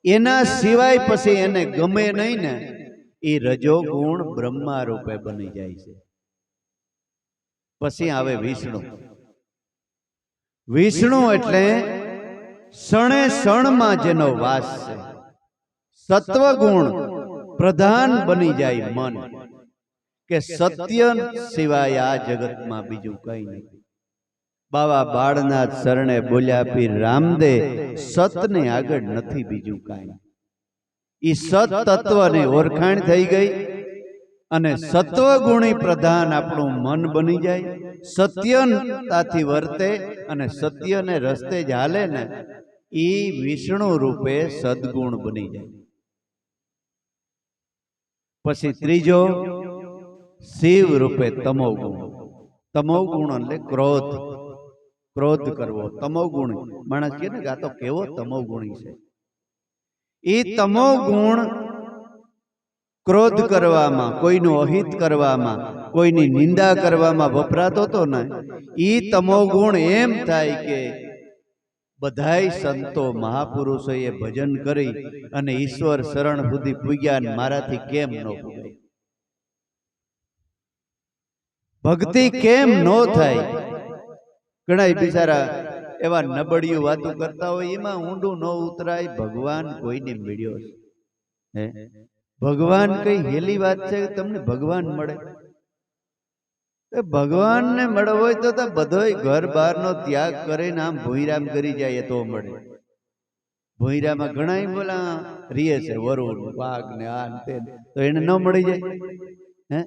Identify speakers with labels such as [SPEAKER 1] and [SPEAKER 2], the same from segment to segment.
[SPEAKER 1] એના સિવાય પછી એને ગમે નહીં ને એ રજોગુણ બ્રહ્મા રૂપે બની જાય છે. પછી આવે વિષ્ણુ. વિષ્ણુ એટલે ક્ષણે ક્ષણમાં જેનો વાસ છે. સત્વગુણ પ્રધાન બની જાય મન, કે સત્ય સિવાય આ જગતમાં બીજું કઈ નહીં. બાવા બાળનાથ શરણે બોલ્યા પીર રામદે, સતને આગળ નથી બીજું કાંઈ. ઈ સત તત્વની ઓળખાણ થઈ ગઈ અને સત્વગુણી પ્રધાન આપણું મન બની જાય, સત્યતાથી વર્તે અને સત્યને રસ્તે જ હાલે ને ઈ વિષ્ણુ રૂપે સદગુણ બની જાય. પછી ત્રીજો શિવ રૂપે તમોગુણ. તમોગુણ એટલે ક્રોધ, ક્રોધ કરવો. તમોગુણ માણસ કે ને આ તો કેવો તમોગુણી છે. એ તમોગુણ ક્રોધ કરવામાં, કોઈનું અહિત કરવામાં, કોઈની નિંદા કરવામાં વપરાતો હતો ને, એ તમોગુણ એમ થાય કે બધાય સંતો મહાપુરુષોએ ભજન કરી અને ઈશ્વર શરણ સુધી પૂગ્યા ને મારાથી કેમ ન પૂગાય, ભક્તિ કેમ ન થાય. ઘણા બિચારા એવા નબળિયું વાતો કરતા હોય, એમાં ઊંડું ન ઉતરાય. ભગવાન કોઈને મળ્યો છે? ભગવાન કઈ હેલી વાત છે તમને ભગવાન મળે? ભગવાન ને મળવો હોય તો બધોય ઘર બહાર નો ત્યાગ કરીને આમ ભોઈરામ કરી જાય તો મળે. ભોઈરામાં ઘણા બોલા રીએ છે, વરુણ વાઘ ને આ તે, તો એને ન મળી જાય. હે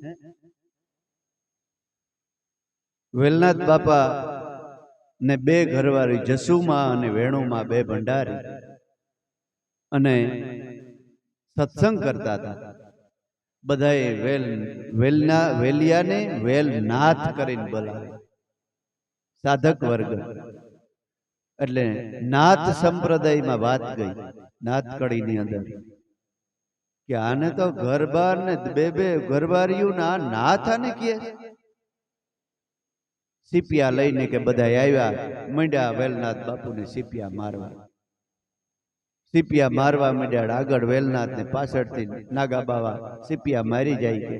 [SPEAKER 1] વેલનાથ બાપા ને બે ઘરવાળી જસુમાં અને વેણુમાં બે ભંડારી અને સત્સંગ કરતા હતા. બધાએ વેલિયાને વેલનાથ કરીને બોલાવે, સાધક વર્ગ. એટલે નાથ સંપ્રદાયમાં વાત ગઈ, નાથ કડીની અંદર, કે આને તો ઘરબાર ને બે બે ઘરબારીયું ના નાથ આને કે સીપિયા લઈને કે બધા આવ્યા, મંડ્યા વેલનાથ બાપુને સીપિયા મારવા. સીપિયા મારવા માંડ્યા. આગળ વેલનાથ ને પાછળથી નાગા બાવા સીપિયા મારી જાય. કે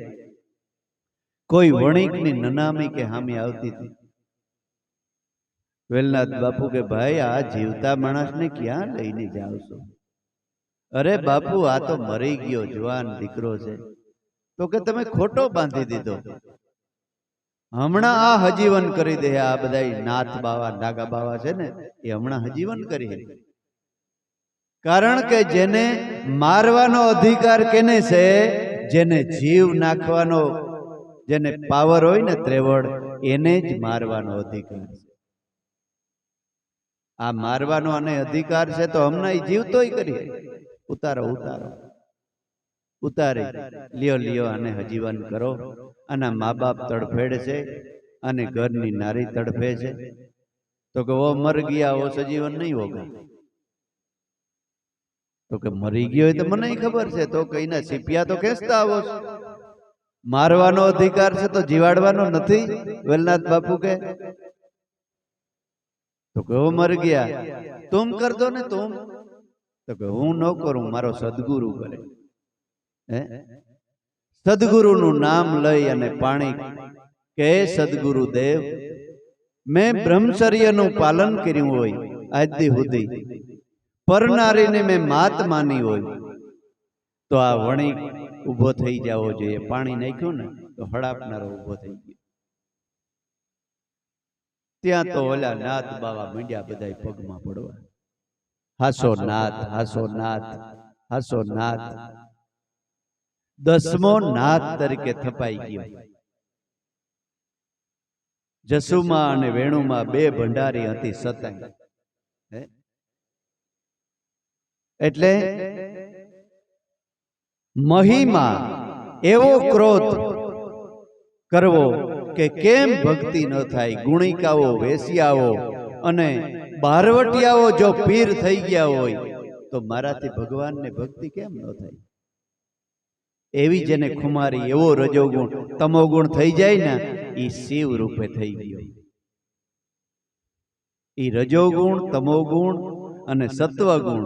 [SPEAKER 1] કોઈ વણિક ની નનામી કે હામી આવતી હતી. વેલનાથ બાપુ કે ભાઈ આ જીવતા માણસ ને ક્યાં લઈને જાવ છો? અરે બાપુ આ તો મરી ગયો જવાન દીકરો છે. તો કે તમે ખોટો બાંધી દીધો, હમણાં આ હજીવન કરી દે. આ બધા નાથ બાવા નાગા બાવા છે ને એ હમણાં હજીવન કરી. કારણ કે જેને મારવાનો અધિકાર કેને છે? જેને જીવ નાખવાનો, જેને પાવર હોય ને ત્રેવડ, એને જ મારવાનો અધિકાર છે. આ મારવાનો અને અધિકાર છે તો હમણાં જીવતોય કરીએ. ઉતારો ઉતારો ઉતારી લ્યો લ્યો આને હજીવન કરો. આના મા બાપ તડફેડ છે અને ઘરની નારી તડફે છે. તો કે વો મર ગયા વો સજીવન નહીં હોગા. તો કે મરી ગયો હોય તો મને ખબર છે. તો કઈના સીપિયા તો ખેંચતા આવો છો. મારવાનો અધિકાર છે તો જીવાડવાનો નથી? વેલનાથ બાપુ કે તો કે વો મર ગયા તુમ કર દો ને તુમ. તો કે હું ન કરું, મારો સદગુરુ કરે. સદગુરુનું નામ લઈ અને પાણી કે સદગુરુ દેવ મેં બ્રહ્મચર્યનું પાલન કર્યું હોય આજ દી સુધી, પરનારીને મેં માત માની હોય, તો આ વણિક ઉભો થઈ જવો જોઈએ. પાણી નાખ્યું ને તો હડાપનારો ઉભો થઈ ગયો. ત્યાં તો ઓલા નાથ બાવા મીંડ્યા બધા પગમાં પડવા. હાસો નાથ, હાસો નાથ, હાસો નાથ. 10મો નાથ તરીકે થપાઈ ગયો. જસુમાં અને વેણુમાં બે ભંડારી હતી સતંગ. એટલે મહિમા એવો ક્રોધ કરવો કે કેમ ભક્તિ ન થાય. ગુણિકાઓ, વેશ્યાઓ અને બારવટિયાઓ જો પીર થઈ ગયા હોય તો મારાથી ભગવાનને ભક્તિ કેમ ન થાય? એવી જેને ખુમારી, એવો રજોગુણ તમોગુણ થઈ જાય ને એ શિવ રૂપે થઈ ગયો. એ રજોગુણ, તમોગુણ અને સત્વગુણ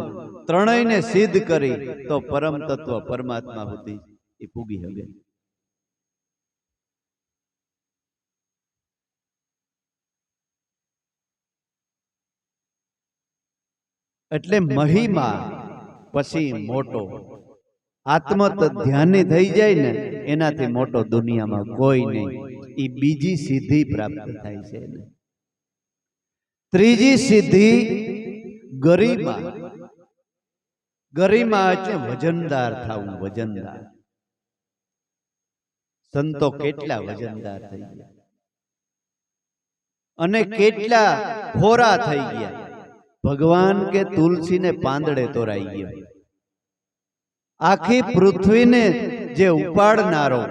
[SPEAKER 1] ત્રણેયને સિદ્ધ કરી તો પરમ તત્વ પરમાત્મા સુધી એ પૂગી શકે. એટલે મહિમા પછી મોટો આત્મ ધ્યાની થઈ જાય ને એનાથી મોટો દુનિયામાં કોઈ નહીં. એ બીજી સિદ્ધિ પ્રાપ્ત થાય છે. ત્રીજી સિદ્ધિ ગરિમા. ગરિમા એટલે વજનદાર થવું. વજનદાર. સંતો કેટલા વજનદાર થઈ ગયા અને કેટલા ખોરા થઈ ગયા. ભગવાન કે તુલસીને પાંદડે તોરાઈ ગયો. આખી પૃથ્વીને જે ઉપાડનારો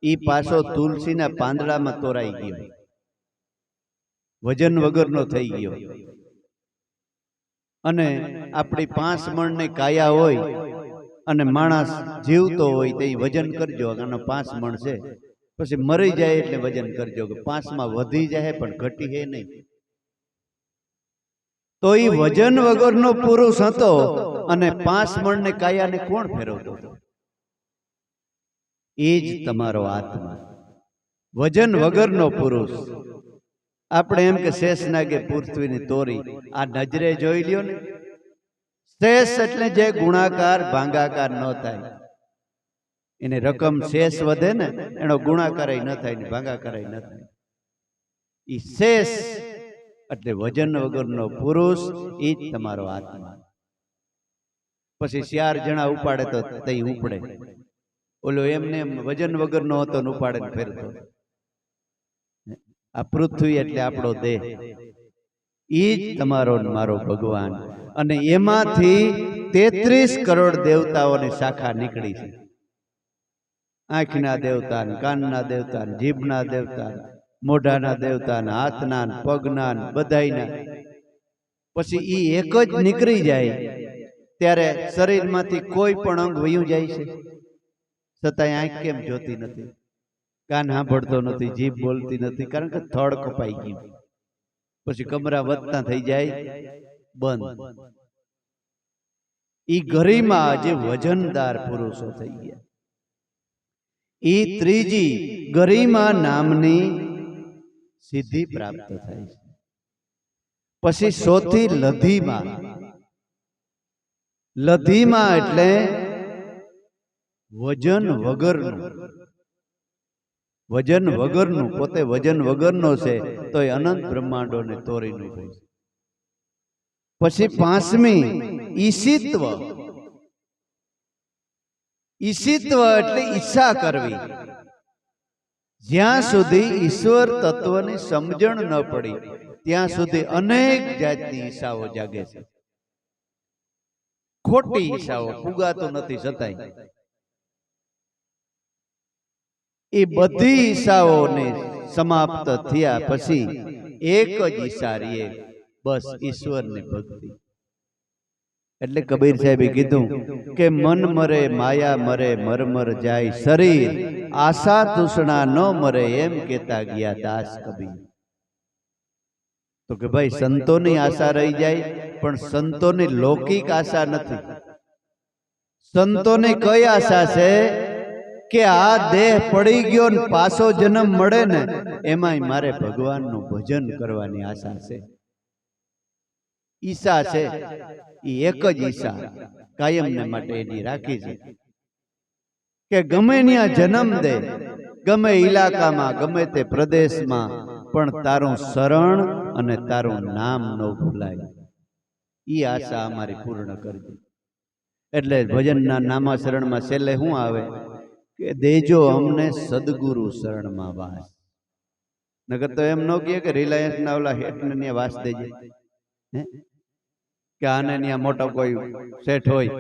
[SPEAKER 1] ઈ પાછો તુલસીના પાંદડામાં તોરાઈ ગયો. વજન વગરનો થઈ ગયો. અને આપણી 5 મણની કાયા હોય અને માણસ જીવતો હોય તો વજન કરજો, આનો 5 મણ છે, પછી મરી જાય એટલે વજન કરજો કે 5માં વધી જાય પણ ઘટી હે નહીં. તો એ વજન વગરનો પુરુષ હતો અને 5 મણની કાયાને કોણ ફેરવતો હતો? એ જ તમારો આત્મા, વજન વગરનો પુરુષ. આપણે એમ કે શેષ નાગે પૃથ્વીની તોરી, આ નજરે જોઈ લ્યો ને. શેષ એટલે જે ગુણાકાર ભાંગાકાર ન થાય, એની રકમ શેષ વધે ને એનો ગુણાકાર ન થાય ને ભાંગાકાર ન થાય. ઈ શેષ એટલે વજન વગરનો પુરુષ, એ જ તમારો આત્મા. પછી 4 જણા ઉપાડે તો તે ઉપડે. ઓલો એમને વજન વગરનો હતો ને ઉપાડે ને ફેરતો. આ પૃથ્વી એટલે આપણો દેહ, એ જ તમારો મારો ભગવાન. અને એમાંથી 33 કરોડ દેવતાઓની શાખા નીકળી છે. આંખના દેવતા, કાનના દેવતા, જીભના દેવતા, મોઢાના દેવતા, હાથના, પગના, બધાયના. પછી ઈ એક જ નીકળી જાય ત્યારે શરીરમાંથી કોઈ પણ અંગ વયું જાય છે, છતાંય આંખ કેમ જોતી નથી, કાન સાંભળતો નથી, જીભ બોલતી નથી? કારણ કે થડ કપાઈ ગયું. પછી કમરા વધતા થઈ જાય બંધ. ઈ ગરિમા જે વજનદાર પુરુષો થઈ ગયા. ઈ ત્રીજી ગરિમા નામની સિદ્ધિ પ્રાપ્ત થાય છે. પછી ચોથી લધીમા. લધીમા એટલે વજન વગરનું. વજન વગરનું, પોતે વજન વગરનો છે તો એ અનંત બ્રહ્માંડોને તોડીનું છે. પછી 5મી ઈશિત્વ. ઈશિત્વ એટલે ઈચ્છા કરવી. જ્યાં સુધી ઈશ્વર તત્વની સમજણ ન પડી ત્યાં સુધી અનેક જાતની ઈચ્છાઓ જાગે છે. ખોટી ઈચ્છાઓ, પુગાતું નથી છતાંય. એ બધી ઈચ્છાઓને સમાપ્ત થયા પછી એક જ ઈચ્છા રહે, બસ ઈશ્વરની ભક્તિ. એટલે કબીર સાહેબે કીધું કે મન મરે માયા મરે મરમર જાય શરીર, આશા તૃષ્ણા ન મરે એમ કેતા ગયા દાસ કબીર. તો કે ભાઈ સંતોની આશા રહી જાય, પણ સંતોની લૌકિક આશા નથી. સંતોની કઈ આશા છે કે આ દેહ પડી ગયો ને પાછો જન્મ મળે ને એમાંય મારે ભગવાનનું ભજન કરવાની આશા છે. ઈચ્છા છે, એ એક જ ઈચ્છા કાયમને માટે એની રાખી છે કે ગમે ત્યાં જન્મ દે, ગમે ઇલાકામાં, ગમે તે પ્રદેશમાં, પણ તારું શરણ અને તારું નામ ન ભૂલાય. ઈ આશા અમારી પૂર્ણ કરજો. એટલે ભજનના નામા શરણમાં છેલ્લે શું આવે કે દેજો અમને સદગુરુ શરણમાં વાસ. નગર તો એમ ન કહે કે રિલાયન્સ ના ઓલા હેઠને ત્યાં વાસ દેજે, કે આને ત્યાં મોટો કોઈ શેઠ હોય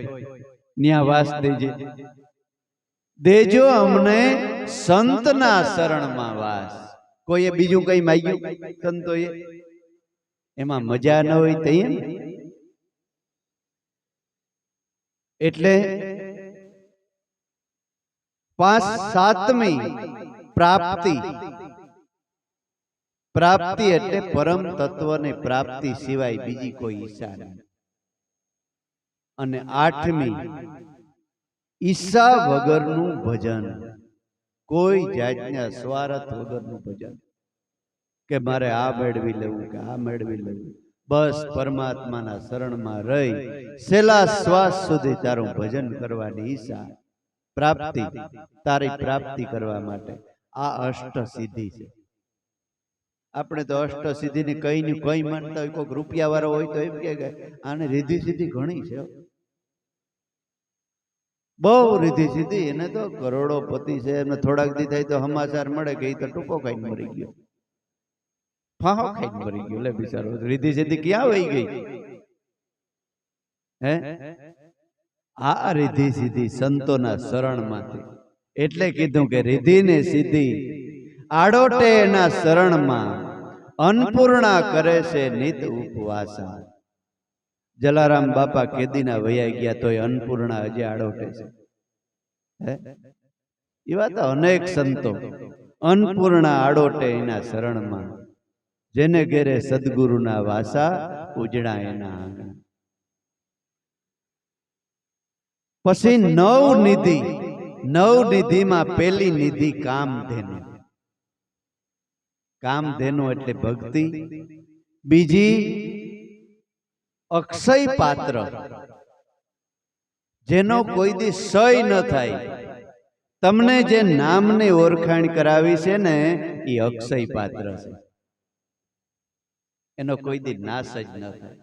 [SPEAKER 1] ત્યાં વાસ દેજે. દેજો અમને સંતના શરણમાં વાસ. કોઈએ બીજું કઈ માંગ્યું સંતોએ? એમાં મજા ન હોય તો એટલે 7મી પ્રાપ્તિ. પ્રાપ્તિ એટલે પરમ તત્વની પ્રાપ્તિ સિવાય બીજી કોઈ ઈચ્છા નહીં. અને 8મી ઈચ્છા વગરનું ભજન, કોઈ જાતના સ્વાર્થ વગરનું ભજન, કે મારે આ મેળવી લેવું કે આ મેળવી લેવું, બસ પરમાત્માના શરણમાં રહી છેલ્લા શ્વાસ સુધી તારું ભજન કરવાની ઈચ્છા, પ્રાપ્તિ, તારી પ્રાપ્તિ કરવા માટે આ અષ્ટ સિદ્ધિ છે. આપણે તો અષ્ટ સિદ્ધિ ને કઈ ને કઈ માનતા હોય, કોઈક રૂપિયા વાળો હોય તો એમ કે આને રીધિ સિદ્ધિ ઘણી છે, બહુ રીધિ સિદ્ધિ, એને તો કરોડોપતિ છે, એમને થોડાક દી થાય તો સમાચાર મળે કે એ તો ટૂંકો ખાઈને મરી ગયો, ફાહો ખાઈને મરી ગયો. લે બિચારો, રીધિ સિદ્ધિ ક્યાં વહી ગઈ? હે, આ રીધિ સિદ્ધિ સંતોના શરણમાંથી. એટલે કીધું કે રીધિ ને સિદ્ધિ આડોટે એના શરણમાં, અન્નપૂર્ણા કરે છે નિત ઉપવાસા. જલારામ બાપા કેદીના વયા ગયા તોય અન્નપૂર્ણા હજી આડોટે છે. એવા તો અનેક સંતો અન્નપૂર્ણા આડોટે એના શરણમાં, જેને ઘેરે સદગુરુના વાસા, ઉજળા એના આંગણા. પછી નવ નિધિ, નવ નિધિમાં પેલી નિધિ કામધેનુ. કામધેનુ એટલે ભક્તિ. બીજી અક્ષય પાત્ર, જેનો કોઈ દી ક્ષય ન થાય. તમને જે નામની ઓળખાણ કરાવી છે ને, એ અક્ષય પાત્ર છે, એનો કોઈ દી નાશ જ ન થાય.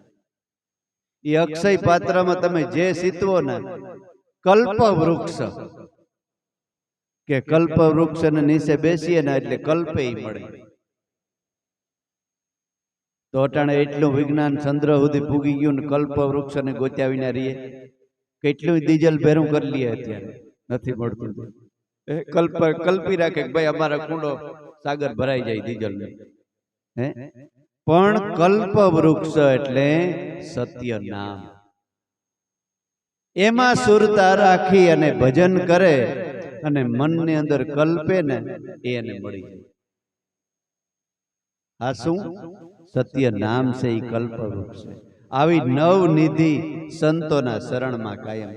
[SPEAKER 1] એ અક્ષય પાત્રમાં તમે જે સીતવો ને, કલ્પ વૃક્ષ, કે કલ્પ વૃક્ષ નીચે બેસીએ ને એટલે કલ્પે મળે. તો અટાણે એટલું વિજ્ઞાન ચંદ્ર સુધી પૂગી ગયું ને કલ્પ વૃક્ષ ને ગોત્યા વિના રહીએ, કેટલું ડીઝલ ભેરું કરી લઈએ, અત્યારે નથી મળતું. કલ્પી રાખે કે ભાઈ અમારા કુંડો સાગર ભરાઈ જાય ડીઝલ ને. હે, પણ કલ્પ વૃક્ષ એટલે સત્ય નામ. એમાં સુરતા રાખી અને ભજન કરે અને મનની અંદર કલ્પે ને, એને મળી જાય. આ શું? સત્ય નામ છે, એ કલ્પ વૃક્ષ છે. આવી નવ નિધિ સંતોના શરણમાં કાયમ.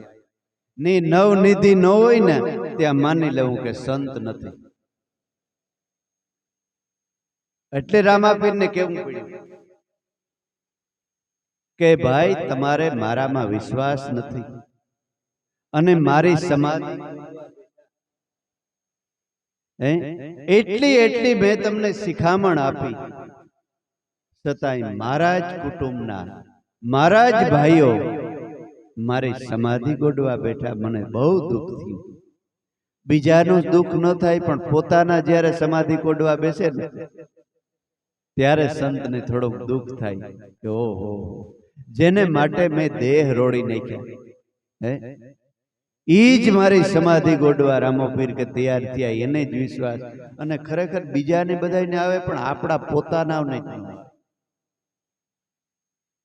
[SPEAKER 1] ની નવ નિધિ ન હોય ને, ત્યાં માની લેવું કે સંત નથી. એટલે રામાપીરને કેવું પડ્યું કે ભાઈ તમારે મારામાં વિશ્વાસ નથી અને મારી સમાધિ એટલી મેં તમને શિખામણ આપી, છતાંય મારા જ કુટુંબના, મારા જ ભાઈઓ મારી સમાધિ ગોડવા બેઠા. મને બહુ દુઃખ થયું. બીજાનું દુઃખ ન થાય, પણ પોતાના જ્યારે સમાધિ ગોડવા બેસે ને, ત્યારે સંતને થોડુંક દુઃખ થાય કે ઓહો, જેને માટે મેં દેહ રોડી નાખ્યા, ઈ જ મારી સમાધિ ગોડવા રામોપીર કે તૈયાર થયા. એને જ વિશ્વાસ. અને ખરેખર બીજાને બધાને આવે, પણ આપણા પોતાના નહીં.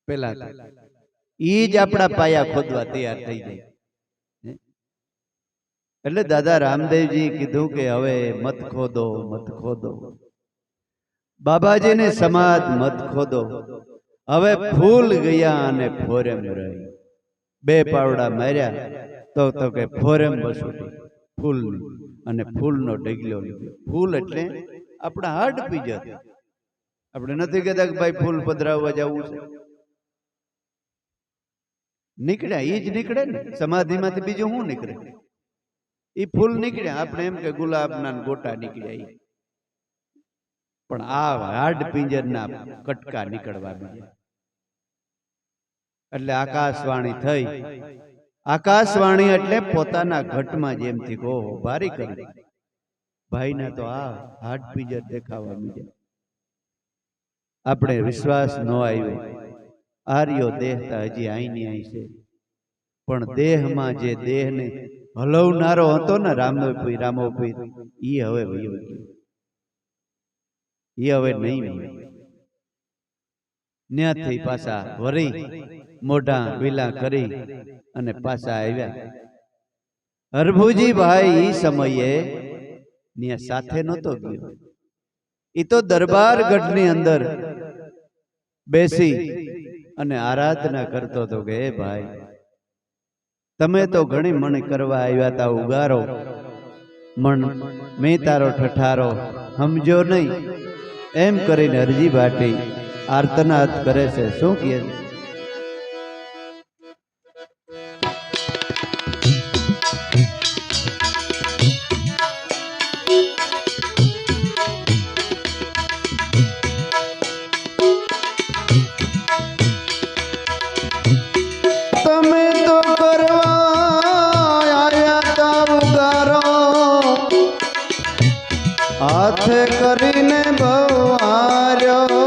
[SPEAKER 1] પેલા ઈ જ આપણા પાયા ખોદવા તૈયાર થઈ જાય. એટલે દાદા રામદેવજી કીધું કે હવે મત ખોદો, મત ખોદો. બાબાજીને સમાધ મત ખોદો. હવે ફૂલ ગયા અને ફોરેમ રહી. બે પાવડા માર્યા તો કે ફોરેમ બસોટી ફૂલની, અને ફૂલનો ઢગલો લીધો. ફૂલ એટલે આપણા હાડ પીજત. આપણે નથી કહેતા કે ભાઈ ફૂલ પધરાવવા જવું છે. નીકળ્યા, ઈ જ નીકળે ને સમાધિમાંથી. બીજું શું નીકળે? ઈ ફૂલ નીકળ્યા. આપણે એમ કે ગુલાબના ગોટા નીકળ્યા, પણ આ હાડ પિંજરના કટકા નીકળવા બીજા. એટલે આકાશવાણી થઈ. આકાશવાણી એટલે પોતાના ઘટમાં જેમથી કહો ભારી કરી. ભાઈના તો આ હાડ પિંજર દેખાવા બીજા. આપણે વિશ્વાસ ન આવ્યો. આર્યો દેહતા હજી આઈની આઈ છે, પણ દેહમાં જે દેહને હલવનારો હતો ને રામોપીર, ઈ હવે વયો ગયો. ઈ હવે નહીં. ત્યાંથી પાછા વરી મોઢા વિલા કરી અને પાછા આવ્યા. હરભુજી ભાઈ ઈ સમયે ત્યાં સાથે નહોતો ગયો. ઈ તો દરબાર ગઢની અંદર બેસી અને આરાધના કરતો હતો કે હે ભાઈ, તમે તો ઘણી મન કરવા આવ્યા તા ઉગારો, મન મેં તારો ઠઠારો સમજો નહીં, એમ કરીને અરજી ભાટી આર્તનાદ કરે છે. શું કહે છે? હાથે કરીને બવાર્યો,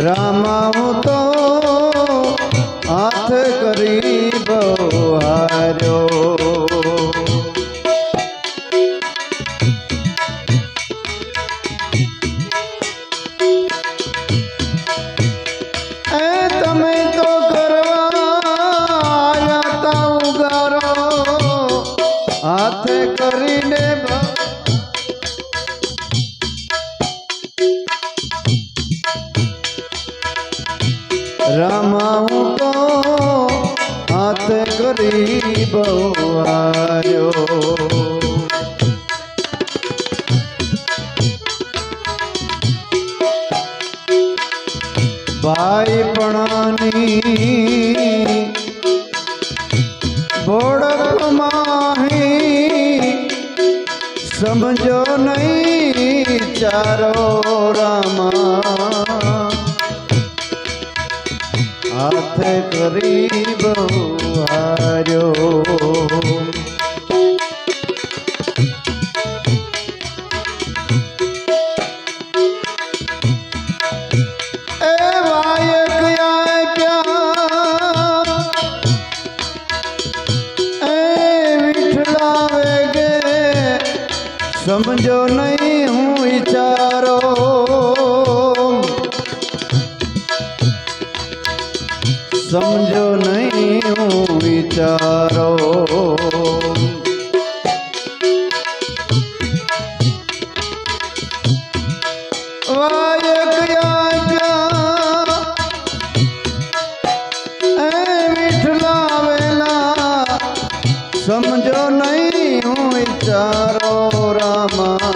[SPEAKER 1] રામા હું તો હાથે કરી બવાર્યો. તમે તો હાથે કરીને રામા હું તો હાથે કરી બવાર્યો. ભાઈ પણાની ભોળક માહી સમજો નહીં ચારો, રામા હાથે કરી બવાર્યો. સમજો નહીં હું વિચારો, સમજો નહીં હું વિચારો. સમજો નહીં હું વિચારો, રામા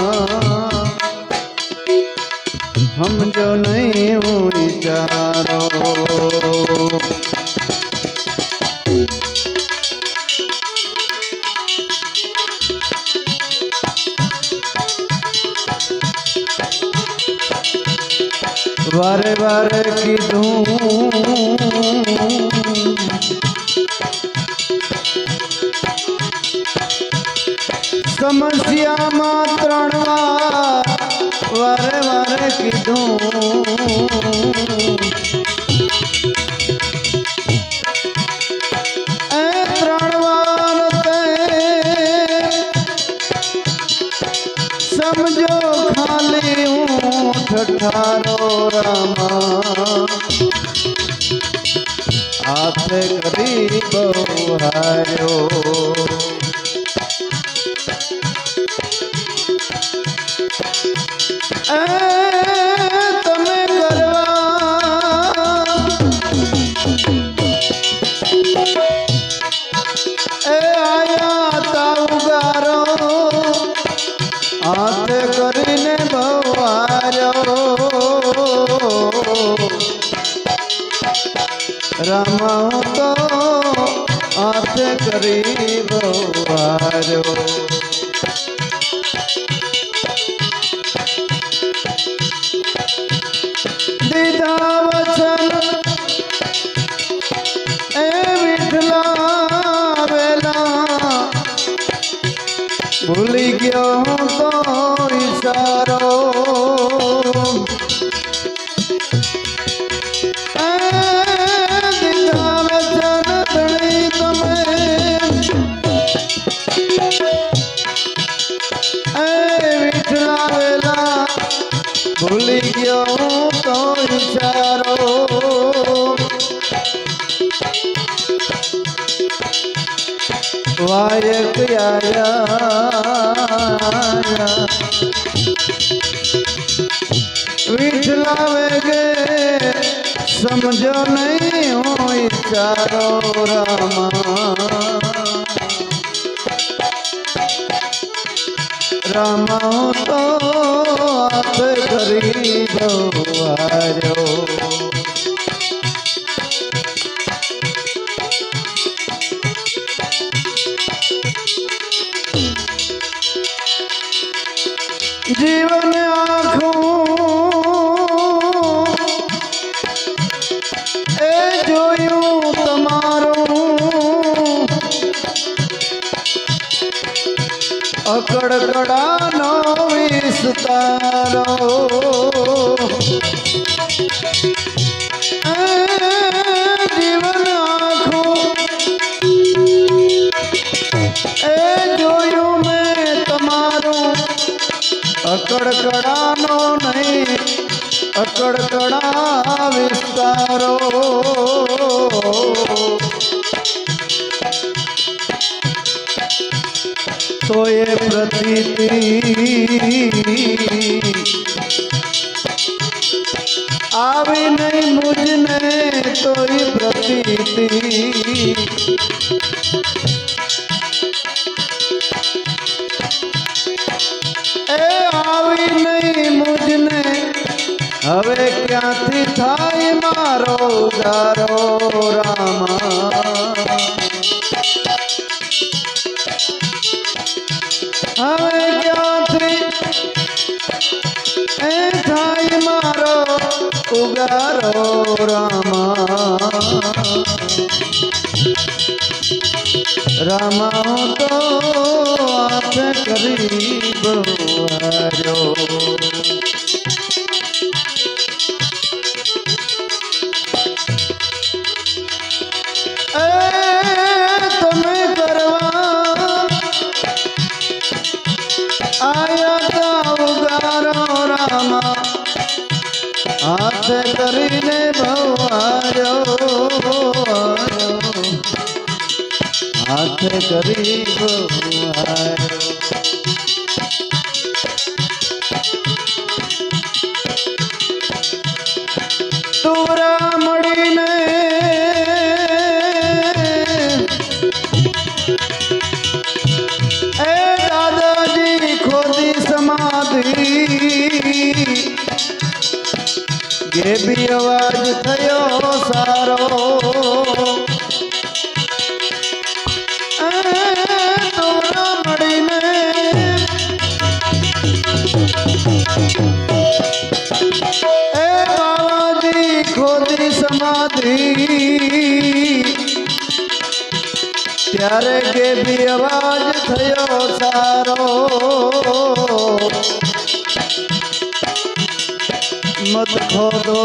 [SPEAKER 1] સમજો નહીં હું વિચારો. વારે વારે કીધું સમસ્યામાં 3 વાર વારે વારે કીધું. એ 3 વાર તે સમજો ખાલી હું ઠઠારો, રામા હાથે કરી બવાર્યો. તમે કરવા આયા તા ઉગારો, હાથે કરીને બવાર્યો. રામા હું તો હાથે કરી બવાર્યો. દીધા વચન એ વિઠલા વેલા, ભૂલી ગયો હું તો ઈશારો. દીધા વચન ધણી તમે એ વિઠલા વેલા, ભૂલી ગયો હું તો ઈશારો. વાયક આયા વિઠલા વેગે समझो नहीं हो चारो रामा रामा तो आप गरीब आयो जीवन आँखों ए जोयूं तमारो अकड़कड़ा नो विस्तारो जीवन आँखों ए जोयूं मैं तमारो अकड़कड़ा नो नहीं अकड़कड़ा विस्तारो तो ये प्रतीति आवी नहीं मुझने तो ये प्रतीति આવી નહીં મુજને હવે ક્યાંથી થાય મારો ગારો રામા હવે ક્યાંથી એ થાય મારો ઉગારો રામા રામા તો આંખ કરી બવાજો તમે કરવા આયા તા ઉગારો રામા હાથ કરીને ભવાજો હાથ કરી ભવાજો તુરા મળીને એ દાદાજી ખોદી સમાધિ ગેબી અવાજ થયો સારો તુરા મળીને खोदी समाधि त्यारे के भी आवाज थयो सारो मत खोदो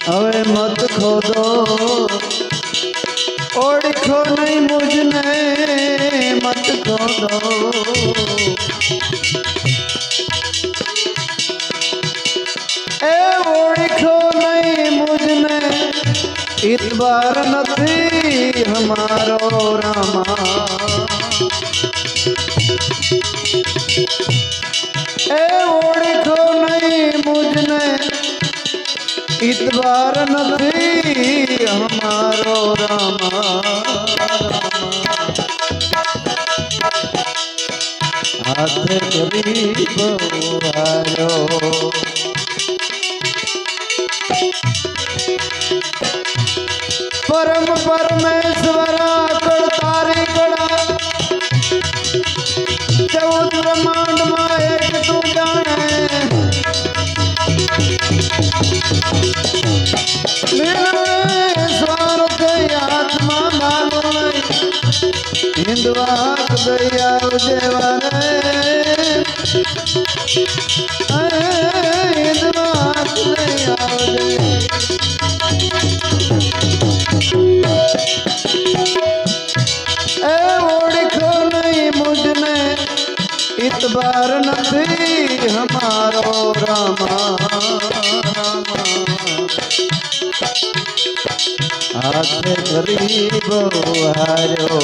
[SPEAKER 1] हवे मत खोदो ओढ़ो नहीं मुझने मत खोदो ए ओढ़ो नहीं मुझने इतबार नहीं हमारो रामा ए ओढ़ो नहीं मुझने इतबार नहीं हमारो रामा हाथ करीब आयो परम परमेश्वरा करतारी कड़ा 14 ब्रह्मांड में एक तू जाने स्वार्थ आत्मा मानो हिंदवाक दया जेवाने हिंदवाक दया ओढ़ो नहीं मुझने इतबार नहीं हमारो रामा हाथ गरीब आयो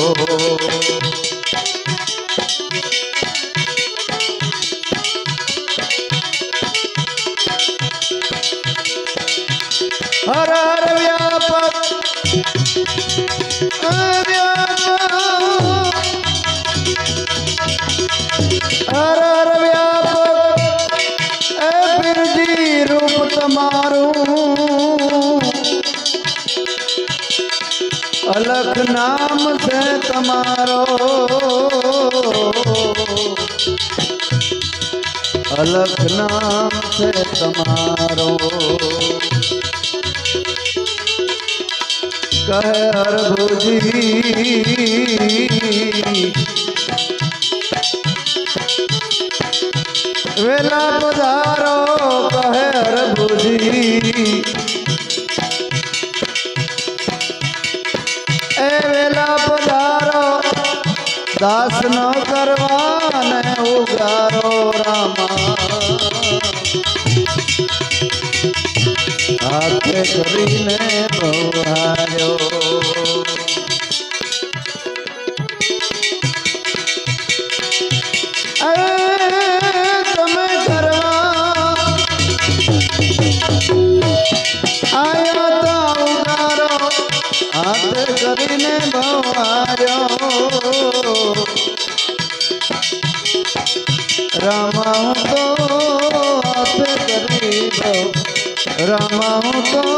[SPEAKER 1] अलख नाम से तमारो अलख नाम से तमारो कहे हरभुजी वेला पधारो कहे हरभुजी ए वेला पधारो दास न करवाने उगारो रामा हाथे करीने बहार्यो તમે કરવા આયા તા ઉગારો હાથ કરીને ભવાયો રામા હું તો હાથ કરી રામા હું તો